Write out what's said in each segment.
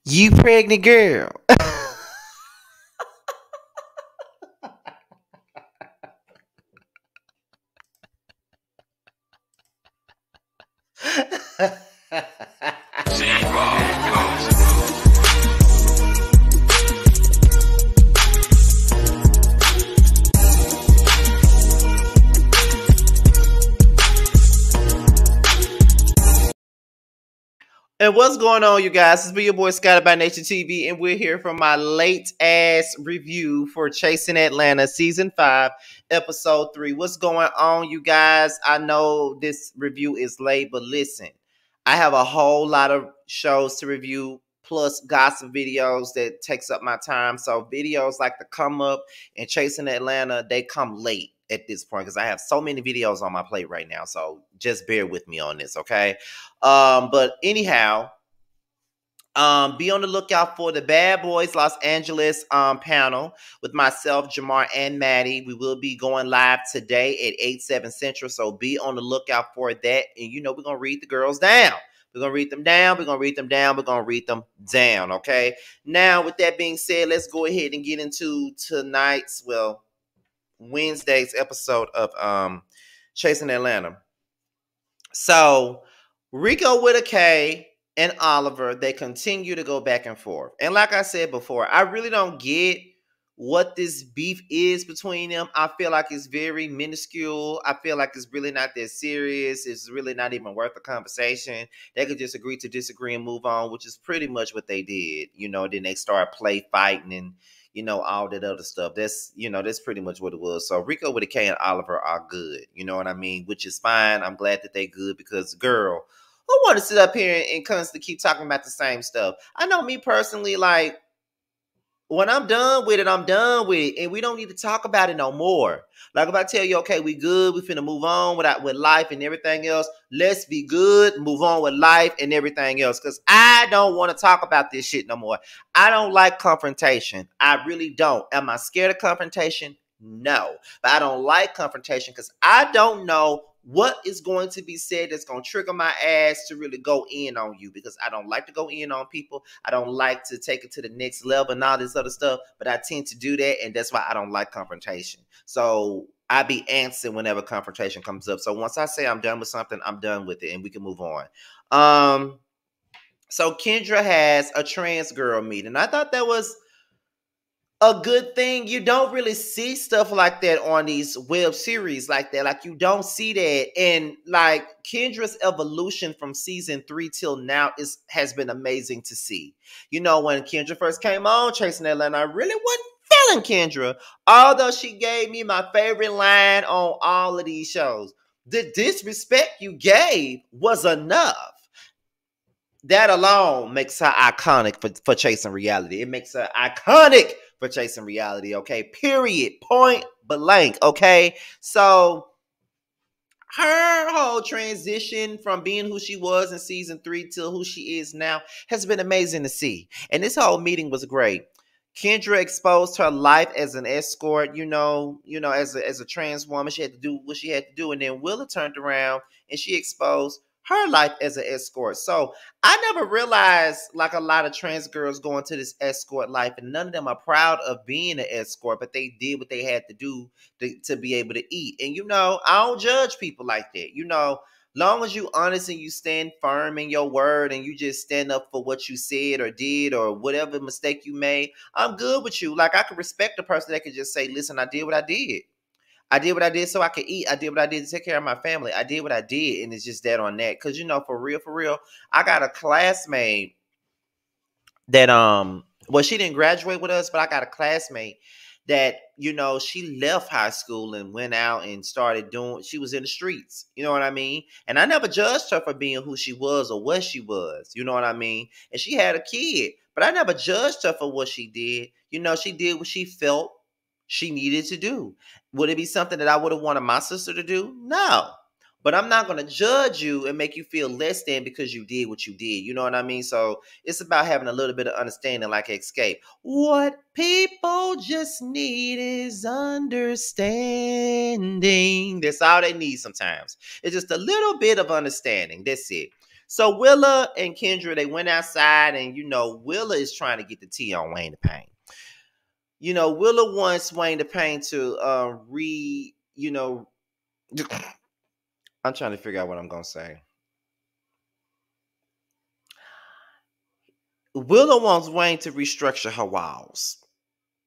You pregnant girl. And what's going on, you guys? It's be your boy Scotty by Nature TV, and we're here for my late ass review for Chasing Atlanta Season 5, Episode 3. What's going on, you guys? I know this review is late, but listen, I have a whole lot of shows to review, plus gossip videos that takes up my time. So videos like the come up and Chasing Atlanta, they come late at this point because I have so many videos on my plate right now. So just bear with me on this, okay? But anyhow, be on the lookout for the Bad Boys Los Angeles panel with myself, Jamar, and Maddie. We will be going live today at 8/7 Central, so be on the lookout for that. And you know we're gonna read the girls down. We're gonna read them down. We're gonna read them down. We're gonna read them down. Okay. Now, with that being said, let's go ahead and get into tonight's, well, Wednesday's episode of Chasing Atlanta. So Rico with a K and Oliver, they continue to go back and forth. And like I said before, I really don't get what this beef is between them. I feel like it's very minuscule. I feel like it's really not that serious. It's really not even worth a conversation. They could just agree to disagree and move on, which is pretty much what they did. You know, then they start play fighting and, you know, all that other stuff. That's, you know, that's pretty much what it was. So Rico with a K and Oliver are good. You know what I mean? Which is fine. I'm glad that they good because, girl, who want to sit up here and constantly keep talking about the same stuff? I know me personally, like, when I'm done with it, I'm done with it. And we don't need to talk about it no more. Like, if I tell you, okay, we good, we finna move on with life and everything else, let's be good, move on with life and everything else. Because I don't want to talk about this shit no more. I don't like confrontation. I really don't. Am I scared of confrontation? No. But I don't like confrontation because I don't know what is going to be said that's going to trigger my ass to really go in on you, because I don't like to go in on people. I don't like to take it to the next level and all this other stuff, but I tend to do that, and that's why I don't like confrontation. So I be answering whenever confrontation comes up. So once I say I'm done with something, I'm done with it, and we can move on. So Kendra has a trans girl meeting. I thought that was a good thing. You don't really see stuff like that on these web series like that. Like, you don't see that. And like Kendra's evolution from season 3 till now has been amazing to see. You know, when Kendra first came on Chasing Atlanta, I really wasn't feeling Kendra. Although she gave me my favorite line on all of these shows. The disrespect you gave was enough. That alone makes her iconic for Chasing Reality. It makes her iconic for Chasing Reality, okay? Period. Point blank, okay? So her whole transition from being who she was in season 3 to who she is now has been amazing to see. And this whole meeting was great. Kendra exposed her life as an escort, as a trans woman. She had to do what she had to do. And then Willa turned around and she exposed her life as an escort. So I never realized, like, a lot of trans girls go into this escort life, and none of them are proud of being an escort, but they did what they had to do to be able to eat. And, I don't judge people like that. Long as you honest and you stand firm in your word and you just stand up for what you said or did or whatever mistake you made, I'm good with you. Like, I can respect a person that can just say, listen, I did what I did. I did what I did so I could eat. I did what I did to take care of my family. I did what I did, and it's just that on that. Because, for real, I got a classmate that, well, she didn't graduate with us, but I got a classmate that, she left high school and went out and started she was in the streets. You know what I mean? And I never judged her for being who she was or what she was. You know what I mean? And she had a kid, but I never judged her for what she did. She did what she felt she needed to do. Would it be something that I would have wanted my sister to do? No. But I'm not going to judge you and make you feel less than because you did what you did. You know what I mean? So it's about having a little bit of understanding, like Escape. What people just need is understanding. That's all they need sometimes. It's just a little bit of understanding. That's it. So Willa and Kendra, they went outside, and Willa is trying to get the tea on Wayne the Pain. Willa wants Wayne the Pain to I'm trying to figure out what I'm gonna say. Willa wants Wayne to restructure her walls.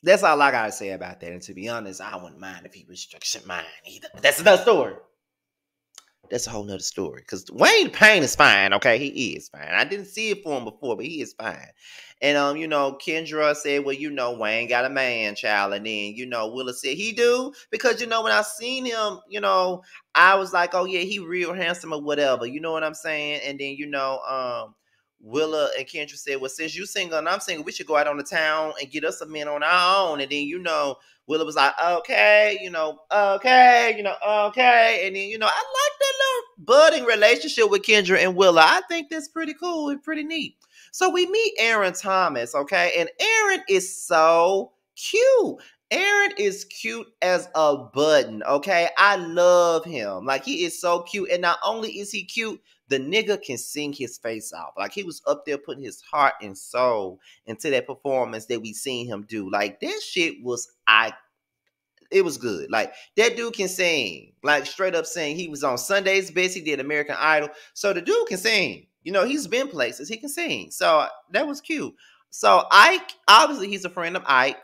That's all I gotta say about that. And to be honest, I wouldn't mind if he restructured mine either. But that's another story. That's a whole nother story. Because Wayne Payne is fine, okay? He is fine. I didn't see it for him before, but he is fine. And Kendra said, well, Wayne got a man child. And then, Willa said he do. Because, when I seen him, I was like, oh yeah, he real handsome or whatever. You know what I'm saying? And then, Willa and Kendra said, well, since you single and I'm single, we should go out on the town and get us a man on our own. And then, Willa was like, okay, okay, okay. And then, I like that little budding relationship with Kendra and Willa. I think that's pretty cool and pretty neat. So we meet Aaron Thomas, okay? And Aaron is so cute. Aaron is cute as a button, okay? I love him. Like, he is so cute. And not only is he cute, the nigga can sing his face off. Like, he was up there putting his heart and soul into that performance that we seen him do. Like, that shit was, it was good. Like, that dude can sing. Like, straight up sing. He was on Sunday's Best. He did American Idol. So the dude can sing. He's been places. He can sing. So that was cute. So Ike, obviously, he's a friend of Ike.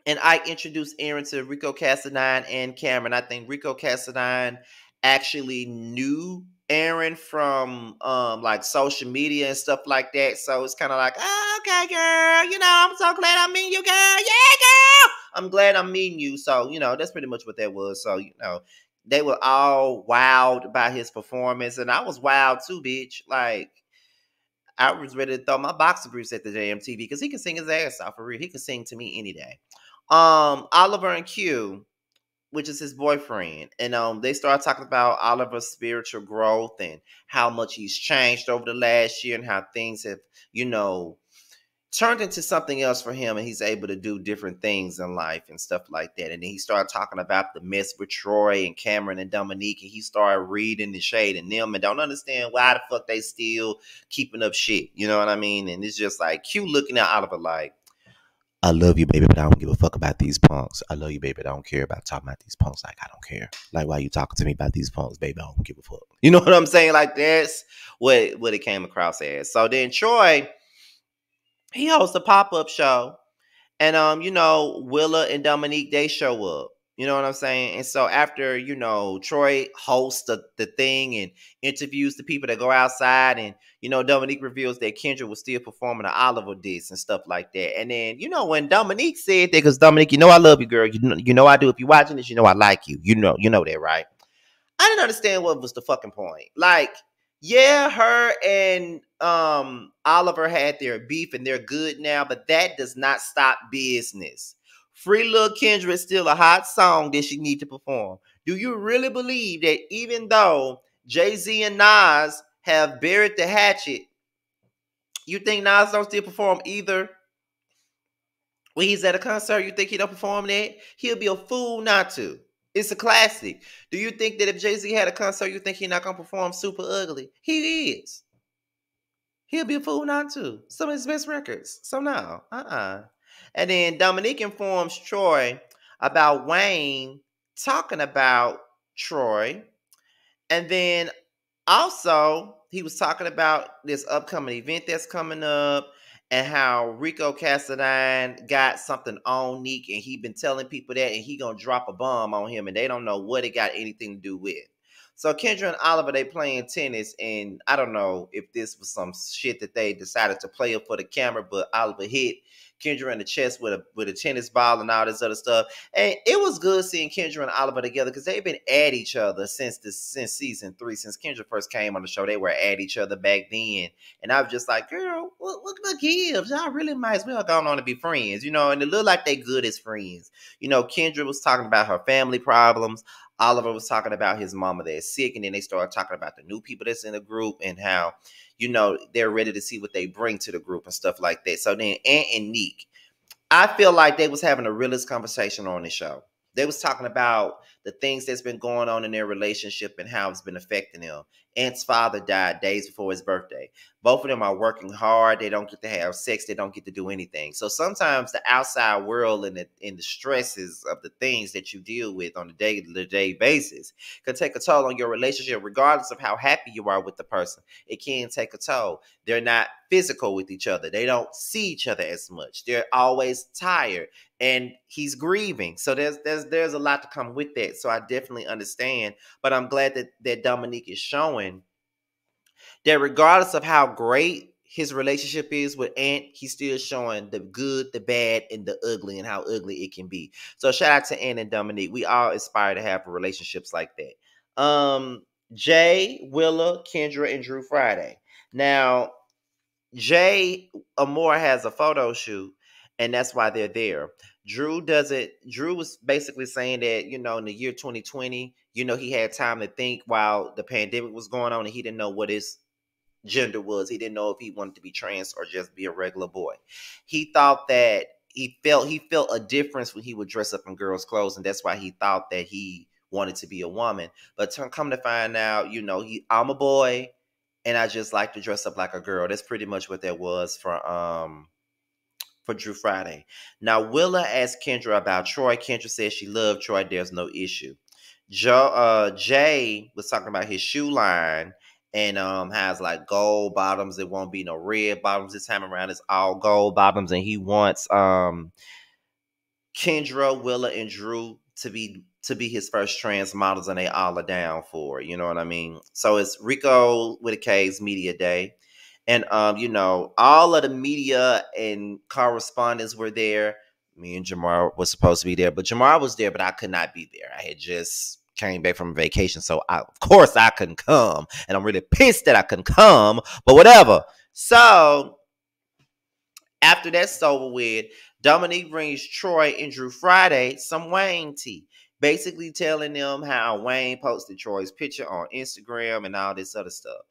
And Ike introduced Aaron to Rico Cassadine and Cameron. I think Rico Cassadine actually knew Aaron from like social media and stuff like that. So it's kind of like, oh, okay, girl, I'm so glad I'm meeting you, girl. Yeah, girl. I'm glad I'm meeting you. So, that's pretty much what that was. So, they were all wowed by his performance. And I was wowed too, bitch. Like, I was ready to throw my boxer briefs at the damn TV because he can sing his ass off for real. He can sing to me any day. Oliver and Q, which is his boyfriend, and they started talking about Oliver's spiritual growth and how much he's changed over the last year and how things have, turned into something else for him, and he's able to do different things in life and stuff like that. And then he started talking about the mess with Troy and Cameron and Dominique, and he started reading the shade in them and don't understand why the fuck they still keeping up shit. You know what I mean? And it's just like Q looking at Oliver like, I love you, baby, but I don't give a fuck about these punks. I love you, baby, but I don't care about talking about these punks. Like, I don't care. Like, why you talking to me about these punks, baby? I don't give a fuck. You know what I'm saying? Like, that's what it came across as. So then Troy, he hosts a pop-up show. And, Willa and Dominique, they show up. You know what I'm saying? And so after, Troy hosts the thing and interviews the people that go outside, and, Dominique reveals that Kendra was still performing the Oliver diss and stuff like that. And then, when Dominique said that, because Dominique, I love you, girl. You know I do. If you're watching this, I like you. You know that, right? I didn't understand what was the fucking point. Like, yeah, her and Oliver had their beef and they're good now, but that does not stop business. Free Lil Kendra is still a hot song that she need to perform. Do you really believe that even though Jay-Z and Nas have buried the hatchet, you think Nas don't still perform either? When he's at a concert, you think he don't perform that? He'll be a fool not to. It's a classic. Do you think that if Jay-Z had a concert, you think he's not going to perform Super Ugly? He is. He'll be a fool not to. Some of his best records. So no. And then Dominique informs Troy about Wayne talking about Troy. And then also, he was talking about this upcoming event that's coming up and how Rico Cassadine got something on Neek, and he been telling people that, and he gonna drop a bomb on him, and they don't know what it got anything to do with. So Kendra and Oliver, they playing tennis, and I don't know if this was some shit that they decided to play up for the camera, but Oliver hit Kendra in the chest with a tennis ball and all this other stuff. And it was good seeing Kendra and Oliver together because they've been at each other since season 3. Since Kendra first came on the show, they were at each other back then. And I was just like, girl, what gives? Y'all really might as well go on to be friends, and it looked like they good as friends. Kendra was talking about her family problems. Oliver was talking about his mama that's sick, and then they started talking about the new people that's in the group and how, they're ready to see what they bring to the group and stuff like that. So then Ant and Neek, I feel like they was having the realest conversation on the show. They was talking about the things that's been going on in their relationship and how it's been affecting them. Ant's father died days before his birthday. Both of them are working hard. They don't get to have sex. They don't get to do anything. So sometimes the outside world and the stresses of the things that you deal with on a day-to-day basis can take a toll on your relationship, regardless of how happy you are with the person. It can take a toll. They're not physical with each other. They don't see each other as much. They're always tired, and he's grieving. So there's a lot to come with that. So I definitely understand. But I'm glad that Dominique is showing that regardless of how great his relationship is with Ant, he's still showing the good, the bad, and the ugly, and how ugly it can be. So shout out to Ant and Dominique. We all aspire to have relationships like that. Jay, Willa, Kendra, and Drew Friday. Now, Jay Amore has a photo shoot, and that's why they're there. Drew doesn't. Drew was basically saying that, in the year 2020, he had time to think while the pandemic was going on, and he didn't know what his gender was. He didn't know if he wanted to be trans or just be a regular boy. He thought that he felt a difference when he would dress up in girls' clothes, and that's why he thought that he wanted to be a woman. But come to find out, I'm a boy, and I just like to dress up like a girl. That's pretty much what that was for Drew Friday. Now, Willa asked Kendra about Troy. Kendra said she loved Troy. There's no issue. Jay was talking about his shoe line, and has like gold bottoms. It won't be no red bottoms this time around. It's all gold bottoms, and he wants Kendra, Willa, and Drew to be his first trans models, and they all are down for it. You know what I mean? So it's Rico with a K's Media Day. And all of the media and correspondents were there. Me and Jamar was supposed to be there, but Jamar was there, but I could not be there. I had just came back from vacation, so of course I couldn't come. And I'm really pissed that I couldn't come, but whatever. So after that's over with, Dominique brings Troy and Drew Friday some Wayne tea, basically telling them how Wayne posted Troy's picture on Instagram and all this other stuff.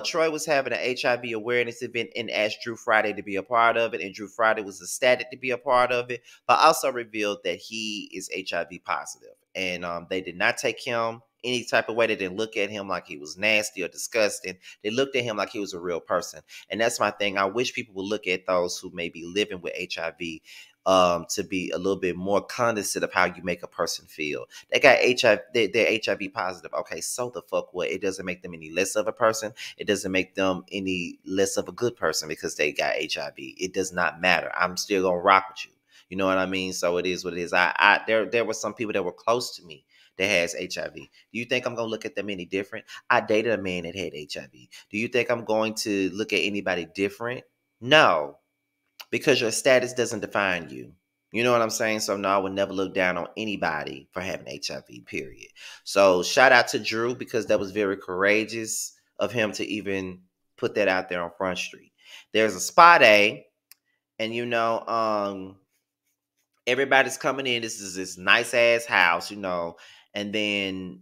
Troy was having an HIV awareness event and asked Drew Friday to be a part of it, and Drew Friday was ecstatic to be a part of it, but also revealed that he is HIV positive. And they did not take him any type of way. They didn't look at him like he was nasty or disgusting. They looked at him like he was a real person. And that's my thing. I wish people would look at those who may be living with HIV to be a little bit more cognizant of how you make a person feel. They got HIV, they're HIV positive. Okay, so the fuck what? It doesn't make them any less of a person. It doesn't make them any less of a good person because they got HIV. It does not matter. I'm still gonna rock with you. You know what I mean? So it is what it is. There were some people that were close to me that has HIV. Do you think I'm gonna look at them any different? I dated a man that had HIV. Do you think I'm going to look at anybody different? No, because your status doesn't define you. You know what I'm saying? So no, I would never look down on anybody for having HIV, period. So shout out to Drew, because that was very courageous of him to even put that out there on Front Street. There's a spa day, and everybody's coming in. This is this nice ass house, and then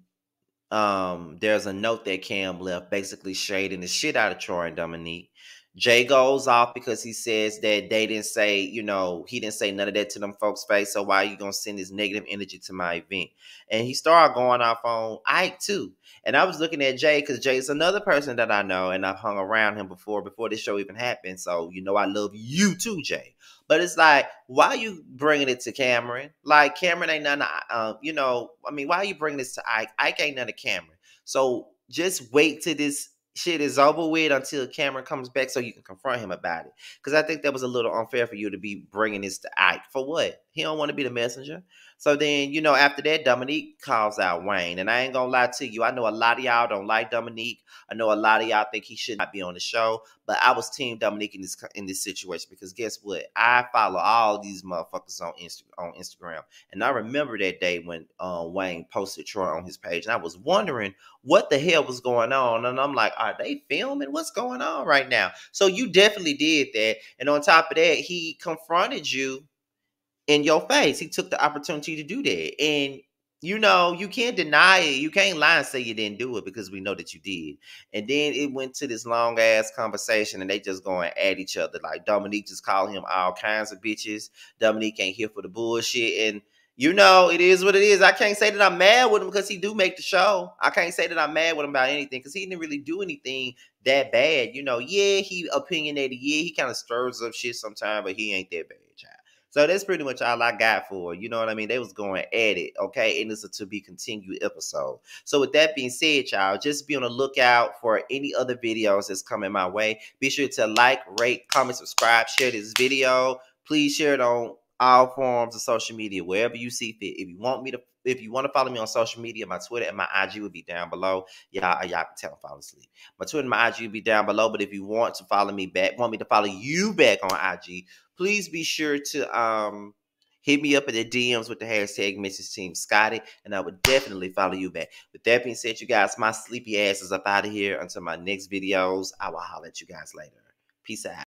there's a note that Cam left, basically shading the shit out of Troy and Dominique. Jay goes off because he says that they didn't say, he didn't say none of that to them folks' face. So why are you gonna send this negative energy to my event? And he started going off on Ike too. And I was looking at Jay, because Jay's another person that I know, and I've hung around him before this show even happened. So I love you too, Jay. But it's like, why are you bringing it to Cameron? Like, Cameron ain't none of, why are you bringing this to Ike? Ike ain't none of Cameron. So just wait till this shit is over with until Cameron comes back so you can confront him about it. Because I think that was a little unfair for you to be bringing this to Ike. For what? He don't want to be the messenger. So then, after that, Dominique calls out Wayne. And I ain't going to lie to you. I know a lot of y'all don't like Dominique. I know a lot of y'all think he should not be on the show. But I was team Dominique in this situation, because guess what? I follow all these motherfuckers on Instagram. And I remember that day when Wayne posted Troy on his page. And I was wondering what the hell was going on. And I'm like, are they filming? What's going on right now? So you definitely did that. And on top of that, he confronted you in your face. He took the opportunity to do that. And you can't deny it. You can't lie and say you didn't do it, because we know that you did. And then it went to this long ass conversation, and they just going at each other. Like, Dominique just called him all kinds of bitches. Dominique ain't here for the bullshit. And You know, it is what it is. I can't say that I'm mad with him because he do make the show. I can't say that I'm mad with him about anything because he didn't really do anything that bad. You know, yeah, he opinionated. Yeah, he kind of stirs up shit sometimes, but he ain't that bad, child. So that's pretty much all I got for it. You know what I mean? They was going at it, okay? And it's a to be continued episode. So with that being said, y'all, just be on the lookout for any other videos that's coming my way. Be sure to like, rate, comment, subscribe, share this video. Please share it on all forms of social media, wherever you see fit. If you want to follow me on social media, my Twitter and my IG will be down below. Y'all can tell I'm falling asleep. My Twitter and my IG will be down below. But if you want to follow me back, want me to follow you back on IG, please be sure to hit me up in the DMs with the hashtag Mrs. Team Scotty, and I would definitely follow you back. With that being said, you guys, my sleepy ass is up out of here. Until my next videos, I will holler at you guys later. Peace out.